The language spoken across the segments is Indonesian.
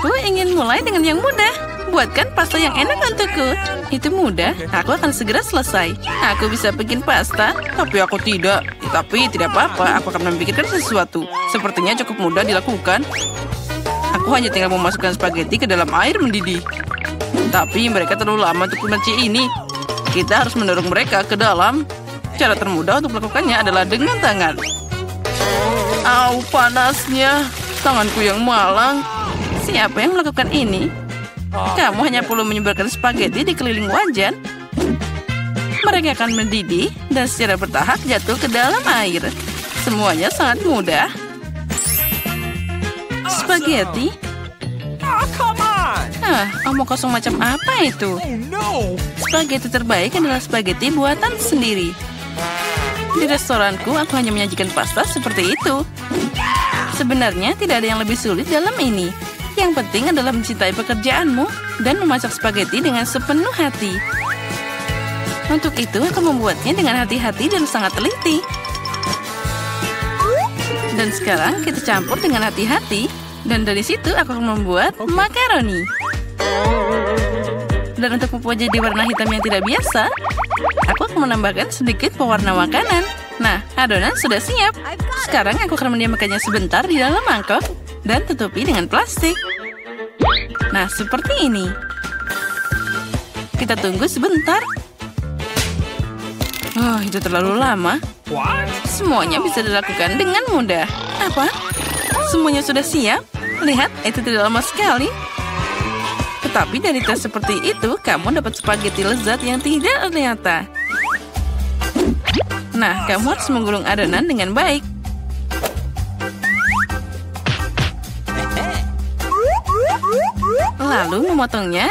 Aku ingin mulai dengan yang mudah. Buatkan pasta yang enak untukku. Itu mudah, aku akan segera selesai. Aku bisa bikin pasta, tapi aku tidak. Tapi tidak apa-apa, aku akan memikirkan sesuatu. Sepertinya cukup mudah dilakukan. Aku hanya tinggal memasukkan spaghetti ke dalam air mendidih. Tapi mereka terlalu lama untuk kunci ini. Kita harus mendorong mereka ke dalam. Cara termudah untuk melakukannya adalah dengan tangan. Au, panasnya. Tanganku yang malang. Siapa yang melakukan ini? Kamu hanya perlu menyebarkan spaghetti di keliling wajan. Mereka akan mendidih dan secara bertahap jatuh ke dalam air. Semuanya sangat mudah. Spaghetti? Omong kosong macam apa itu? Spaghetti terbaik adalah spaghetti buatan sendiri. Di restoranku, aku hanya menyajikan pasta seperti itu. Sebenarnya tidak ada yang lebih sulit dalam ini. Yang penting adalah mencintai pekerjaanmu dan memasak spaghetti dengan sepenuh hati. Untuk itu, aku membuatnya dengan hati-hati dan sangat teliti. Dan sekarang kita campur dengan hati-hati. Dan dari situ aku akan membuat makaroni. Dan untuk membuat jadi warna hitam yang tidak biasa, aku akan menambahkan sedikit pewarna makanan. Nah, adonan sudah siap. Sekarang aku akan mendiamkannya sebentar di dalam mangkok dan tutupi dengan plastik. Nah, seperti ini. Kita tunggu sebentar. Oh, itu terlalu lama. Semuanya bisa dilakukan dengan mudah. Apa? Semuanya sudah siap? Lihat, itu tidak lama sekali. Tetapi dari tes seperti itu, kamu dapat spaghetti lezat yang tidak ternyata. Nah, kamu harus menggulung adonan dengan baik. Lalu memotongnya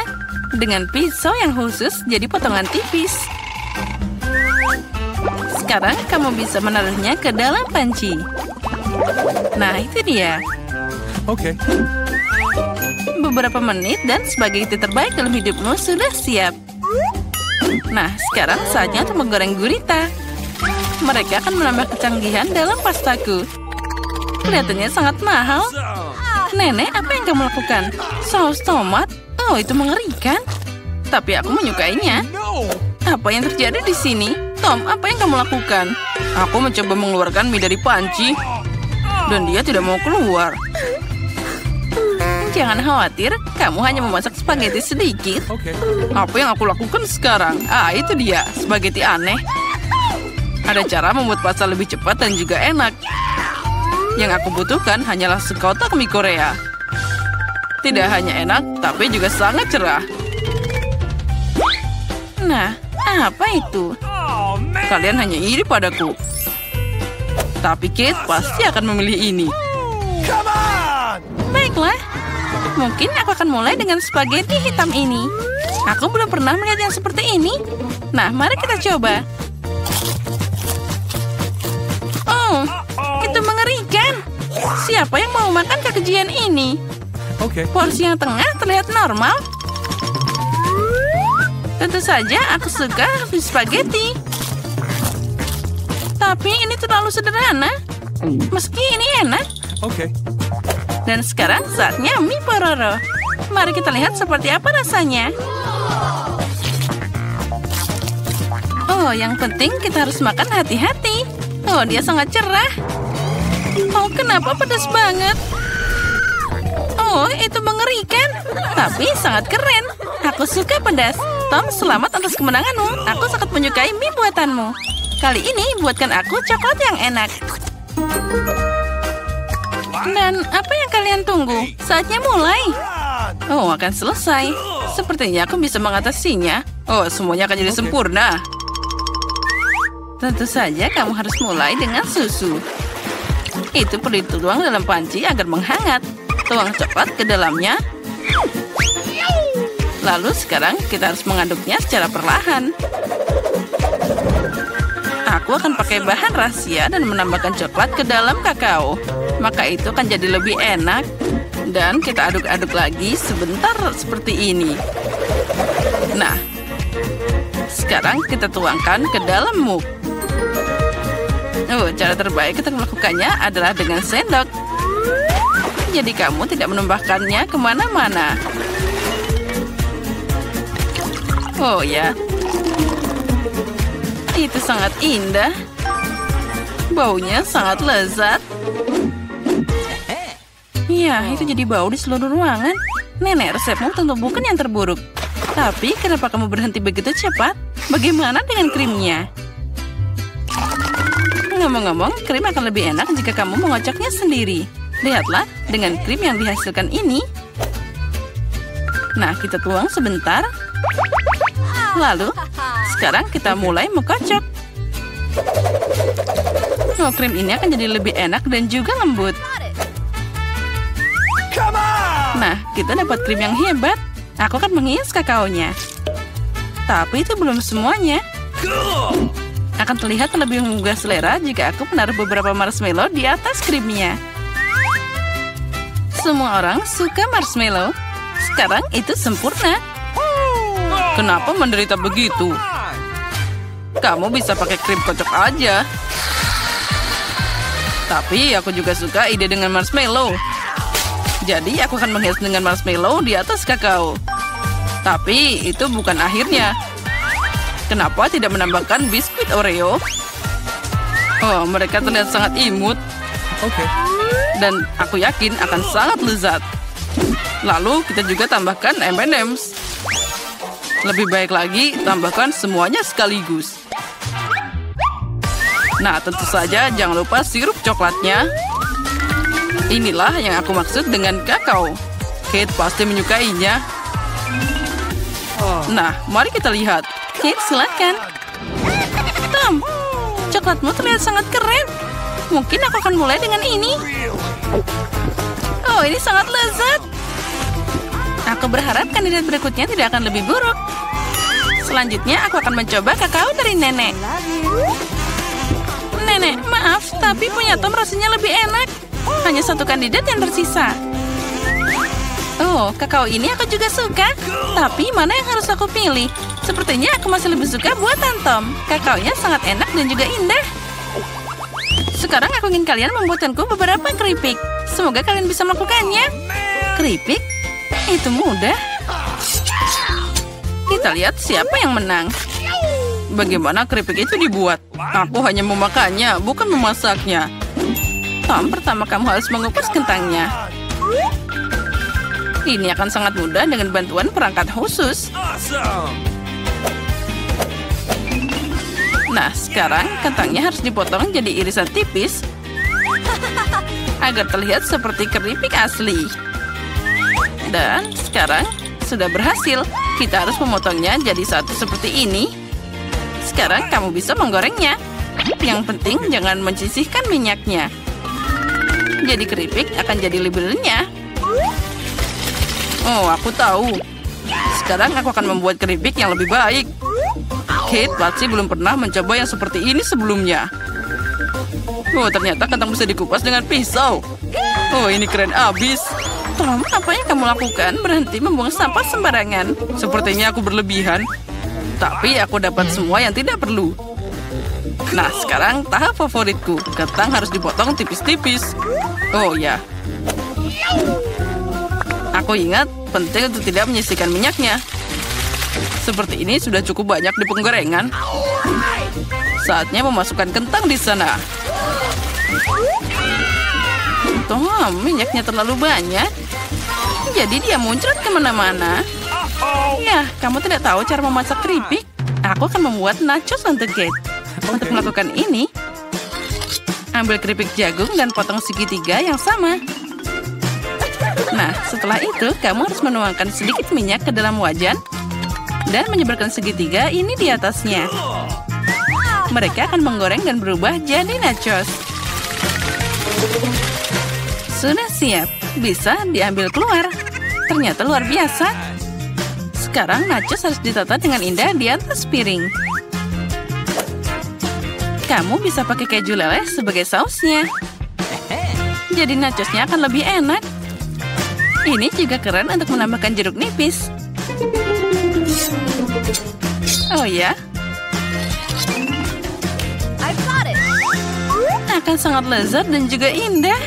dengan pisau yang khusus jadi potongan tipis. Sekarang kamu bisa menaruhnya ke dalam panci. Nah, itu dia. Oke. Beberapa menit dan spaghetti terbaik dalam hidupmu sudah siap. Nah, sekarang saatnya untuk menggoreng gurita. Mereka akan menambah kecanggihan dalam pastaku. Kelihatannya sangat mahal. Nenek, apa yang kamu lakukan? Saus tomat? Oh, itu mengerikan. Tapi aku menyukainya. Apa yang terjadi di sini? Tom, apa yang kamu lakukan? Aku mencoba mengeluarkan mie dari panci. Dan dia tidak mau keluar. Jangan khawatir, kamu hanya memasak spaghetti sedikit. Apa yang aku lakukan sekarang? Itu dia, spaghetti aneh. Ada cara membuat pasta lebih cepat dan juga enak. Yang aku butuhkan hanyalah sekotak mie Korea. Tidak hanya enak, tapi juga sangat cerah. Nah, apa itu? Kalian hanya iri padaku. Tapi Kate pasti akan memilih ini. Baiklah. Mungkin aku akan mulai dengan spaghetti hitam ini. Aku belum pernah melihat yang seperti ini. Nah, mari kita coba. Oh, itu mengerikan. Siapa yang mau makan kekejian ini? Porsi yang tengah terlihat normal. Tentu saja aku suka spaghetti. Tapi ini terlalu sederhana. Meski ini enak. Dan sekarang saatnya mie pororo. Mari kita lihat seperti apa rasanya. Oh, yang penting kita harus makan hati-hati. Oh, dia sangat cerah. Oh, kenapa pedas banget? Oh, itu mengerikan. Tapi sangat keren. Aku suka pedas. Tom, selamat atas kemenanganmu. Aku sangat menyukai mie buatanmu. Kali ini buatkan aku coklat yang enak. Dan apa yang kalian tunggu? Saatnya mulai. Oh, akan selesai. Sepertinya aku bisa mengatasinya. Oh, semuanya akan jadi sempurna. Tentu saja kamu harus mulai dengan susu. Itu perlu dituang dalam panci agar menghangat. Tuang cepat ke dalamnya. Lalu sekarang kita harus mengaduknya secara perlahan. Aku akan pakai bahan rahasia dan menambahkan coklat ke dalam kakao. Maka itu akan jadi lebih enak. Dan kita aduk-aduk lagi sebentar seperti ini. Nah, sekarang kita tuangkan ke dalam mug. Oh, cara terbaik kita melakukannya adalah dengan sendok. Jadi kamu tidak menambahkannya kemana-mana. Oh ya, itu sangat indah. Baunya sangat lezat. Ya, itu jadi bau di seluruh ruangan. Nenek, resepmu tentu bukan yang terburuk. Tapi kenapa kamu berhenti begitu cepat? Bagaimana dengan krimnya? Ngomong-ngomong, krim akan lebih enak jika kamu mengocoknya sendiri. Lihatlah, dengan krim yang dihasilkan ini. Nah, kita tuang sebentar. Lalu, sekarang kita mulai mengkocok. Oh, krim ini akan jadi lebih enak dan juga lembut. Nah, kita dapat krim yang hebat. Aku akan menghias kakaonya. Tapi itu belum semuanya. Akan terlihat lebih menggugah selera jika aku menaruh beberapa marshmallow di atas krimnya. Semua orang suka marshmallow. Sekarang itu sempurna. Kenapa menderita begitu? Kamu bisa pakai krim kocok aja. Tapi aku juga suka ide dengan marshmallow. Jadi aku akan menghias dengan marshmallow di atas kakao. Tapi itu bukan akhirnya. Kenapa tidak menambahkan biskuit Oreo? Oh, mereka terlihat sangat imut. Oke. Dan aku yakin akan sangat lezat. Lalu kita juga tambahkan M&M's. Lebih baik lagi, tambahkan semuanya sekaligus. Nah, tentu saja jangan lupa sirup coklatnya. Inilah yang aku maksud dengan kakao. Kate pasti menyukainya. Nah, mari kita lihat. Kate, silakan. Tom, coklatmu terlihat sangat keren. Mungkin aku akan mulai dengan ini. Oh, ini sangat lezat. Aku berharap kandidat berikutnya tidak akan lebih buruk. Selanjutnya, aku akan mencoba kakao dari nenek. Nenek, maaf, tapi punya Tom rasanya lebih enak. Hanya satu kandidat yang tersisa. Oh, kakao ini aku juga suka. Tapi mana yang harus aku pilih? Sepertinya aku masih lebih suka buatan Tom. Kakaonya sangat enak dan juga indah. Sekarang aku ingin kalian membuatkanku beberapa keripik. Semoga kalian bisa melakukannya. Keripik? Itu mudah. Kita lihat siapa yang menang. Bagaimana keripik itu dibuat? Aku hanya memakannya, bukan memasaknya. Tom, pertama kamu harus mengupas kentangnya. Ini akan sangat mudah dengan bantuan perangkat khusus. Nah, sekarang kentangnya harus dipotong jadi irisan tipis agar terlihat seperti keripik asli. Dan sekarang sudah berhasil. Kita harus memotongnya jadi satu seperti ini. Sekarang kamu bisa menggorengnya. Yang penting jangan menyisihkan minyaknya. Jadi keripik akan jadi lebih renyah. Oh, aku tahu. Sekarang aku akan membuat keripik yang lebih baik. Kate pasti belum pernah mencoba yang seperti ini sebelumnya. Oh, ternyata kentang bisa dikupas dengan pisau. Oh, ini keren abis. Tom, apa yang kamu lakukan? Berhenti membuang sampah sembarangan. Sepertinya aku berlebihan. Tapi aku dapat semua yang tidak perlu. Nah, sekarang tahap favoritku. Kentang harus dipotong tipis-tipis. Oh ya. Aku ingat, penting untuk tidak menyisihkan minyaknya. Seperti ini sudah cukup banyak di penggorengan. Saatnya memasukkan kentang di sana. Tom, minyaknya terlalu banyak. Jadi dia muncrat kemana-mana. Ya, kamu tidak tahu cara memasak keripik? Aku akan membuat nachos untuk Kate. Untuk melakukan ini, ambil keripik jagung dan potong segitiga yang sama. Nah, setelah itu, kamu harus menuangkan sedikit minyak ke dalam wajan dan menyebarkan segitiga ini di atasnya. Mereka akan menggoreng dan berubah jadi nachos. Sudah siap, bisa diambil keluar. Ternyata luar biasa. Sekarang nachos harus ditata dengan indah di atas piring. Kamu bisa pakai keju leleh sebagai sausnya. Jadi nachosnya akan lebih enak. Ini juga keren untuk menambahkan jeruk nipis. Oh ya? Akan sangat lezat dan juga indah.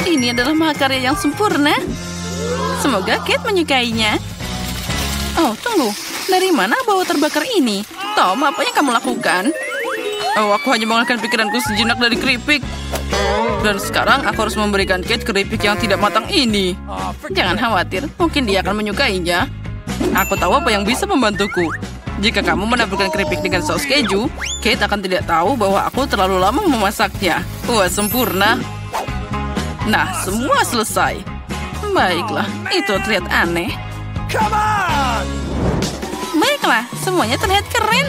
Ini adalah mahakarya yang sempurna. Semoga Kate menyukainya. Oh, tunggu. Dari mana bau terbakar ini? Tom, apa yang kamu lakukan? Oh, aku hanya mengalihkan pikiranku sejenak dari keripik. Dan sekarang aku harus memberikan Kate keripik yang tidak matang ini. Jangan khawatir, mungkin dia akan menyukainya. Aku tahu apa yang bisa membantuku. Jika kamu menaburkan keripik dengan saus keju, Kate akan tidak tahu bahwa aku terlalu lama memasaknya. Wah, sempurna. Nah, semua selesai. Baiklah, itu terlihat aneh. Baiklah, semuanya terlihat keren.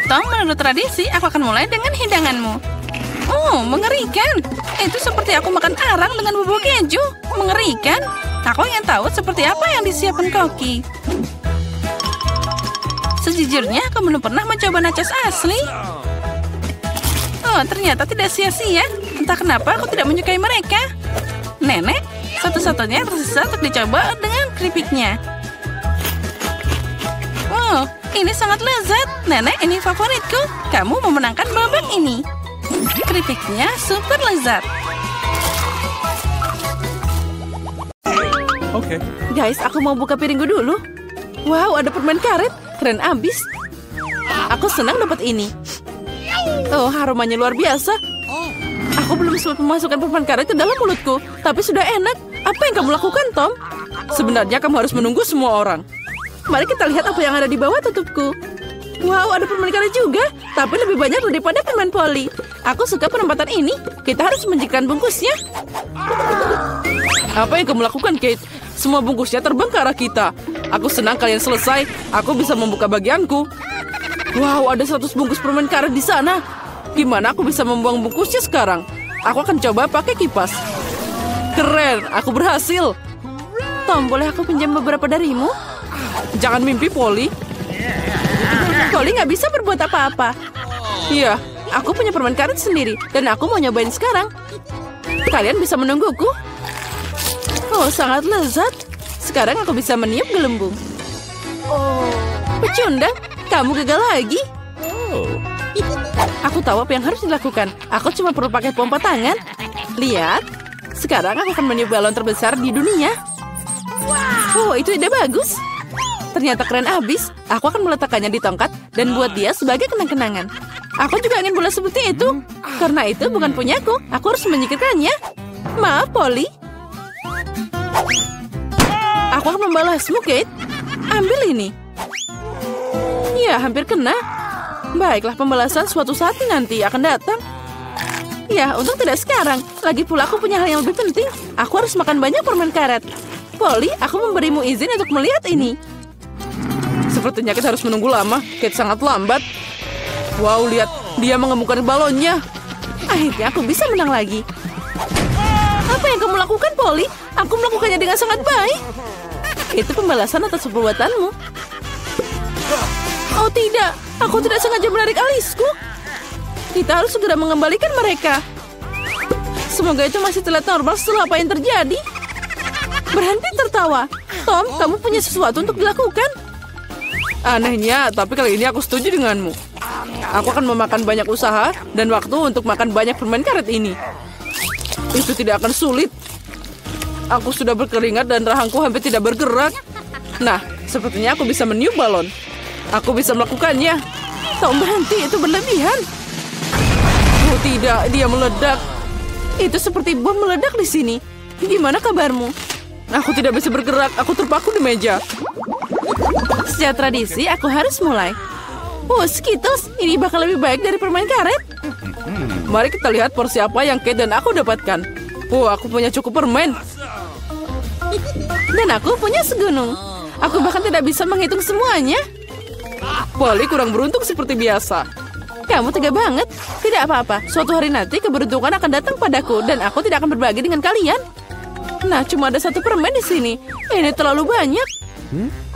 Tom, menurut tradisi, aku akan mulai dengan hidanganmu. Oh, mengerikan. Itu seperti aku makan arang dengan bubuk keju. Mengerikan. Aku ingin tahu seperti apa yang disiapkan Koki. Sejujurnya, aku belum pernah mencoba nachos asli. Oh, ternyata tidak sia-sia. Entah kenapa aku tidak menyukai mereka. Nenek, satu-satunya yang tersisa untuk dicoba dengan keripiknya. Oh, ini sangat lezat. Nenek, ini favoritku. Kamu memenangkan babak ini. Keripiknya super lezat. Oke. Guys, aku mau buka piringku dulu. Wow, ada permen karet. Keren abis. Aku senang dapat ini. Oh, aromanya luar biasa. Aku belum sempat memasukkan permen karet ke dalam mulutku, tapi sudah enak. Apa yang kamu lakukan, Tom? Sebenarnya kamu harus menunggu semua orang. Mari kita lihat apa yang ada di bawah tutupku. Wow, ada permen karet juga, tapi lebih banyak daripada permen poli. Aku suka penempatan ini. Kita harus menjadikan bungkusnya. Apa yang kamu lakukan, Kate? Semua bungkusnya terbang ke arah kita. Aku senang kalian selesai. Aku bisa membuka bagianku. Wow, ada 100 bungkus permen karet di sana. Gimana aku bisa membuang bungkusnya sekarang? Aku akan coba pakai kipas. Keren, aku berhasil. Tom, boleh aku pinjam beberapa darimu? Jangan mimpi, Polly. Polly nggak bisa berbuat apa-apa. Iya, aku punya permen karet sendiri. Dan aku mau nyobain sekarang. Kalian bisa menungguku? Oh, sangat lezat. Sekarang aku bisa meniup gelembung. Pecundang, kamu gagal lagi. Aku tahu apa yang harus dilakukan. Aku cuma perlu pakai pompa tangan. Lihat, sekarang aku akan meniup balon terbesar di dunia. Oh, itu ide bagus. Ternyata keren abis. Aku akan meletakkannya di tongkat dan buat dia sebagai kenang-kenangan. Aku juga ingin bola seperti itu. Karena itu bukan punyaku. Aku harus menyingkirkannya. Maaf, Polly. Aku akan membalasmu, Kate. Ambil ini. Ya, hampir kena. Baiklah, pembalasan suatu saat nanti akan datang. Ya, untung tidak sekarang. Lagi pula aku punya hal yang lebih penting. Aku harus makan banyak permen karet. Polly, aku memberimu izin untuk melihat ini. Sepertinya kita harus menunggu lama. Kate sangat lambat. Wow, lihat. Dia mengemukkan balonnya. Akhirnya aku bisa menang lagi. Apa yang kamu lakukan, Polly? Aku melakukannya dengan sangat baik. Itu pembalasan atas perbuatanmu. Oh tidak, aku tidak sengaja menarik alisku. Kita harus segera mengembalikan mereka. Semoga itu masih terlihat normal setelah apa yang terjadi. Berhenti tertawa. Tom, kamu punya sesuatu untuk dilakukan. Anehnya, tapi kali ini aku setuju denganmu. Aku akan memakan banyak usaha dan waktu untuk makan banyak permen karet ini. Itu tidak akan sulit. Aku sudah berkeringat dan rahangku hampir tidak bergerak. Nah, sepertinya aku bisa meniup balon. Aku bisa melakukannya. Tom, berhenti, itu berlebihan. Oh tidak, dia meledak. Itu seperti bom meledak di sini. Gimana kabarmu? Aku tidak bisa bergerak, aku terpaku di meja. Sejak tradisi, aku harus mulai. Oh, Skittles, ini bakal lebih baik dari permen karet. Mari kita lihat porsi apa yang Kate dan aku dapatkan. Oh, aku punya cukup permen. Dan aku punya segunung. Aku bahkan tidak bisa menghitung semuanya. Polly kurang beruntung seperti biasa. Kamu tega banget. Tidak apa-apa. Suatu hari nanti keberuntungan akan datang padaku dan aku tidak akan berbagi dengan kalian. Nah, cuma ada 1 permen di sini. Ini terlalu banyak.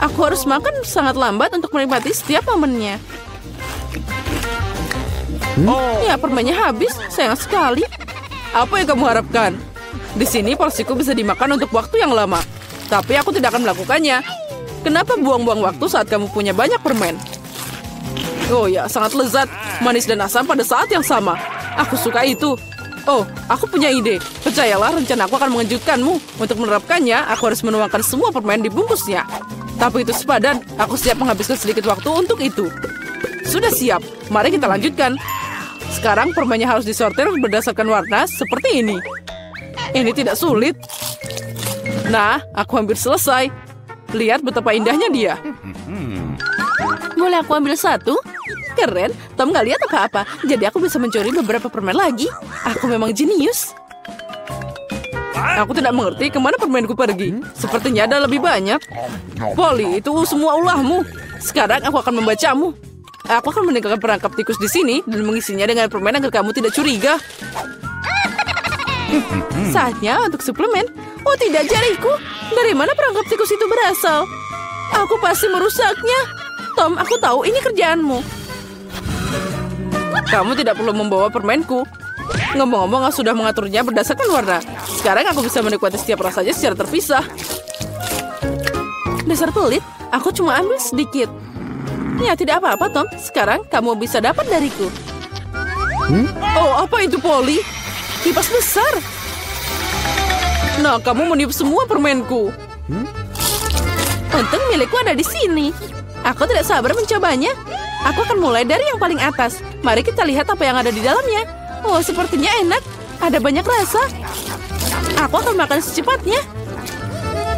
Aku harus makan sangat lambat untuk menikmati setiap momennya. Ya, permennya habis. Sayang sekali. Apa yang kamu harapkan? Di sini porsiku bisa dimakan untuk waktu yang lama. Tapi aku tidak akan melakukannya. Kenapa buang-buang waktu saat kamu punya banyak permen? Oh ya, sangat lezat. Manis dan asam pada saat yang sama. Aku suka itu. Oh, aku punya ide. Percayalah, rencana aku akan mengejutkanmu. Untuk menerapkannya, aku harus menuangkan semua permen di bungkusnya. Tapi itu sepadan, aku siap menghabiskan sedikit waktu untuk itu. Sudah siap, mari kita lanjutkan. Sekarang permennya harus disortir berdasarkan warna seperti ini. Ini tidak sulit. Nah, aku hampir selesai. Lihat betapa indahnya dia. Boleh aku ambil satu? Keren, Tom nggak lihat apa-apa. Jadi aku bisa mencuri beberapa permen lagi. Aku memang jenius. Aku tidak mengerti kemana permenku pergi. Sepertinya ada lebih banyak. Polly, itu semua ulahmu. Sekarang aku akan membacamu. Aku akan meninggalkan perangkap tikus di sini dan mengisinya dengan permen agar kamu tidak curiga. Saatnya untuk suplemen. Oh tidak, jariku. Dari mana perangkap tikus itu berasal? Aku pasti merusaknya. Tom, aku tahu ini kerjaanmu. Kamu tidak perlu membawa permenku. Ngomong-ngomong, aku sudah mengaturnya berdasarkan warna. Sekarang aku bisa menikmati setiap rasanya secara terpisah. Dasar pelit, aku cuma ambil sedikit. Ya, tidak apa-apa, Tom. Sekarang kamu bisa dapat dariku. Oh, apa itu, Polly? Kipas besar. Nah, kamu meniup semua permenku. Untung milikku ada di sini. Aku tidak sabar mencobanya. Aku akan mulai dari yang paling atas. Mari kita lihat apa yang ada di dalamnya. Oh, sepertinya enak. Ada banyak rasa. Aku akan makan secepatnya.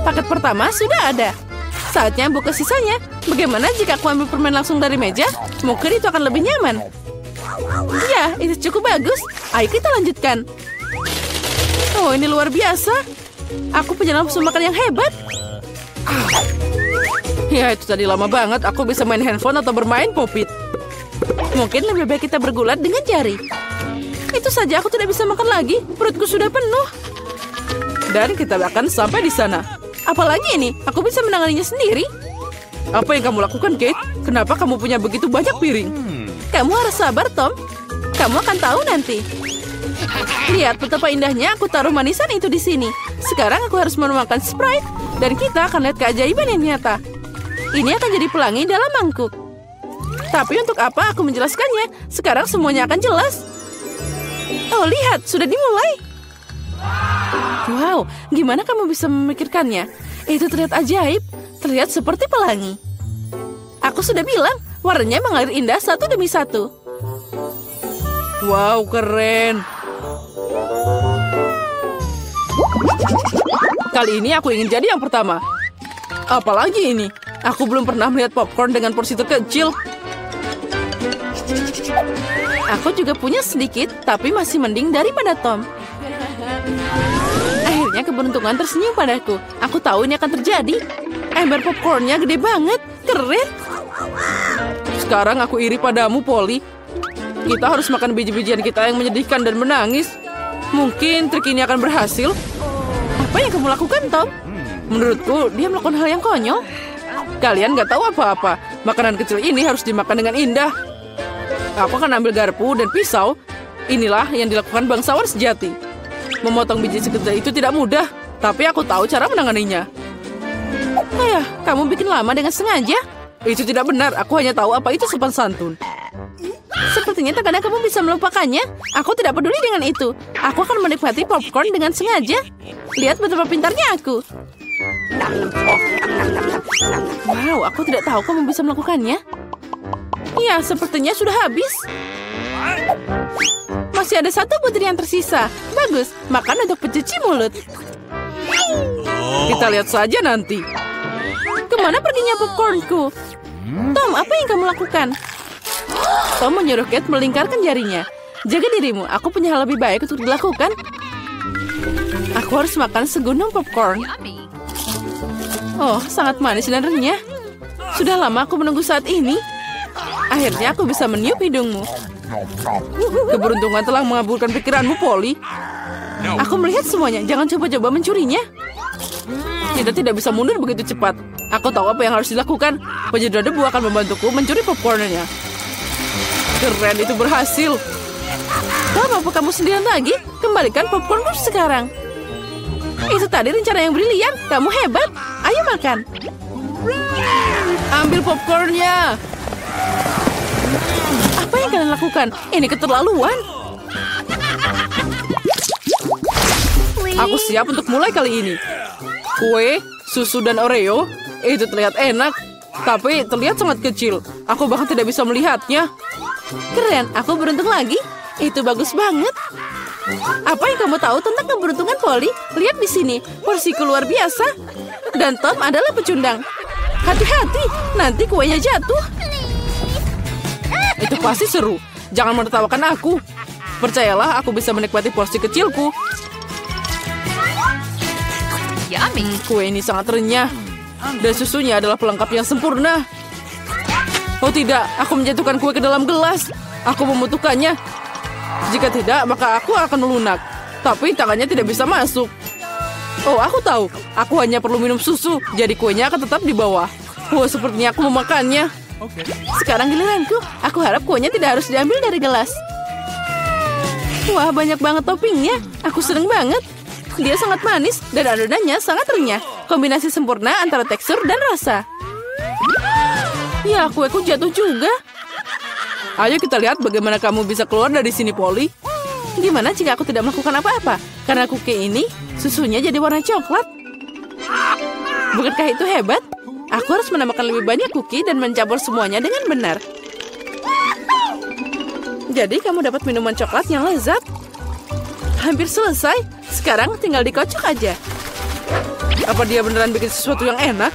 Paket pertama sudah ada. Saatnya buka sisanya. Bagaimana jika aku ambil permen langsung dari meja? Mungkin itu akan lebih nyaman. Ya, itu cukup bagus. Ayo kita lanjutkan. Oh, ini luar biasa. Aku punya nafsu makan yang hebat. Ya, itu tadi lama banget. Aku bisa main handphone atau bermain popit. Mungkin lebih baik kita bergulat dengan jari. Itu saja, aku tidak bisa makan lagi. Perutku sudah penuh. Dan kita akan sampai di sana. Apalagi ini? Aku bisa menanganinya sendiri. Apa yang kamu lakukan, Kate? Kenapa kamu punya begitu banyak piring? Kamu harus sabar, Tom. Kamu akan tahu nanti. Lihat betapa indahnya aku taruh manisan itu di sini. Sekarang aku harus menuangkan Sprite. Dan kita akan lihat keajaiban yang nyata. Ini akan jadi pelangi dalam mangkuk. Tapi untuk apa aku menjelaskannya? Sekarang semuanya akan jelas. Oh, lihat. Sudah dimulai. Wow, gimana kamu bisa memikirkannya? Itu terlihat ajaib. Terlihat seperti pelangi. Aku sudah bilang, warnanya mengalir indah satu demi satu. Wow, keren. Kali ini aku ingin jadi yang pertama. Apalagi ini? Aku belum pernah melihat popcorn dengan porsi terkecil. Aku juga punya sedikit, tapi masih mending daripada Tom. Akhirnya keberuntungan tersenyum padaku. Aku tahu ini akan terjadi. Ember popcornnya gede banget. Keren. Sekarang aku iri padamu, Polly. Kita harus makan biji-bijian kita yang menyedihkan dan menangis. Mungkin trik ini akan berhasil. Apa yang kamu lakukan, Tom? Menurutku, dia melakukan hal yang konyol. Kalian nggak tahu apa-apa. Makanan kecil ini harus dimakan dengan indah. Aku akan ambil garpu dan pisau. Inilah yang dilakukan bangsawan sejati. Memotong biji sekecil itu tidak mudah, tapi aku tahu cara menanganinya. Ayah, kamu bikin lama dengan sengaja? Itu tidak benar, aku hanya tahu apa itu sopan santun. Sepertinya terkadang kamu bisa melupakannya. Aku tidak peduli dengan itu. Aku akan menikmati popcorn dengan sengaja. Lihat betapa pintarnya aku. Wow, aku tidak tahu kamu bisa melakukannya. Ya, sepertinya sudah habis. Masih ada satu butir yang tersisa. Bagus, makan untuk pencuci mulut. Kita lihat saja nanti. Kemana perginya popcornku? Tom, apa yang kamu lakukan? Tom menyuruh Kate melingkarkan jarinya. Jaga dirimu, aku punya hal lebih baik untuk dilakukan. Aku harus makan segunung popcorn. Oh, sangat manis dan renyah. Sudah lama aku menunggu saat ini. Akhirnya aku bisa meniup hidungmu. Keberuntungan telah mengabulkan pikiranmu, Polly. Aku melihat semuanya, jangan coba-coba mencurinya. Kita tidak bisa mundur begitu cepat. Aku tahu apa yang harus dilakukan. Penyedot debu akan membantuku mencuri popcornnya. Keren, itu berhasil. Tom, apa kamu sendirian lagi? Kembalikan popcornku sekarang. Itu tadi rencana yang brilian. Kamu hebat. Ayo makan. Ambil popcornnya. Apa yang kalian lakukan? Ini keterlaluan. Aku siap untuk mulai kali ini. Kue, susu, dan Oreo. Itu terlihat enak. Tapi terlihat sangat kecil. Aku bahkan tidak bisa melihatnya. Keren, aku beruntung lagi. Itu bagus banget. Apa yang kamu tahu tentang keberuntungan Polly? Lihat di sini, porsiku luar biasa. Dan Tom adalah pecundang. Hati-hati, nanti kuenya jatuh. Itu pasti seru. Jangan menertawakan aku. Percayalah, aku bisa menikmati porsi kecilku. Yummy. Kue ini sangat renyah. Dan susunya adalah pelengkap yang sempurna. Oh tidak, aku menjatuhkan kue ke dalam gelas. Aku membutuhkannya. Jika tidak, maka aku akan melunak. Tapi tangannya tidak bisa masuk. Oh, aku tahu. Aku hanya perlu minum susu. Jadi kuenya akan tetap di bawah. Oh, sepertinya aku memakannya. Sekarang giliranku. Aku harap kuenya tidak harus diambil dari gelas. Wah, banyak banget toppingnya. Aku seneng banget. Dia sangat manis dan adonannya sangat renyah. Kombinasi sempurna antara tekstur dan rasa. Ya, kueku jatuh juga. Ayo kita lihat bagaimana kamu bisa keluar dari sini, Polly. Gimana jika aku tidak melakukan apa-apa? Karena cookie ini, susunya jadi warna coklat. Bukankah itu hebat? Aku harus menambahkan lebih banyak cookie dan mencampur semuanya dengan benar. Jadi kamu dapat minuman coklat yang lezat. Hampir selesai. Sekarang tinggal dikocok aja. Apa dia beneran bikin sesuatu yang enak?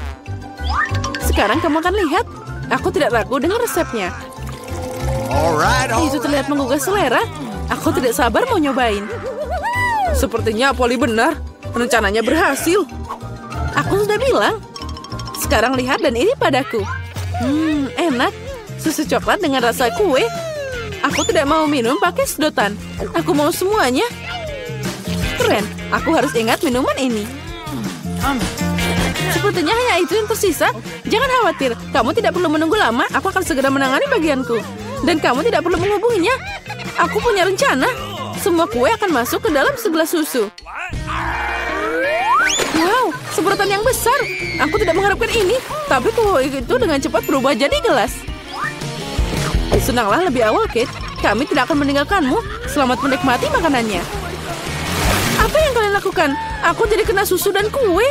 Sekarang kamu akan lihat. Aku tidak ragu dengan resepnya. Itu terlihat menggugah selera. Aku tidak sabar mau nyobain. Sepertinya Polly benar. Rencananya berhasil. Aku sudah bilang. Sekarang lihat dan iri padaku. Enak. Susu coklat dengan rasa kue. Aku tidak mau minum pakai sedotan. Aku mau semuanya. Keren. Aku harus ingat minuman ini. Sepertinya hanya itu yang tersisa. Jangan khawatir. Kamu tidak perlu menunggu lama. Aku akan segera menangani bagianku. Dan kamu tidak perlu menghubunginya. Aku punya rencana. Semua kue akan masuk ke dalam segelas susu. Wow, semprotan yang besar. Aku tidak mengharapkan ini. Tapi kue itu dengan cepat berubah jadi gelas. Senanglah lebih awal, Kate. Kami tidak akan meninggalkanmu. Selamat menikmati makanannya. Apa yang kalian lakukan? Aku jadi kena susu dan kue.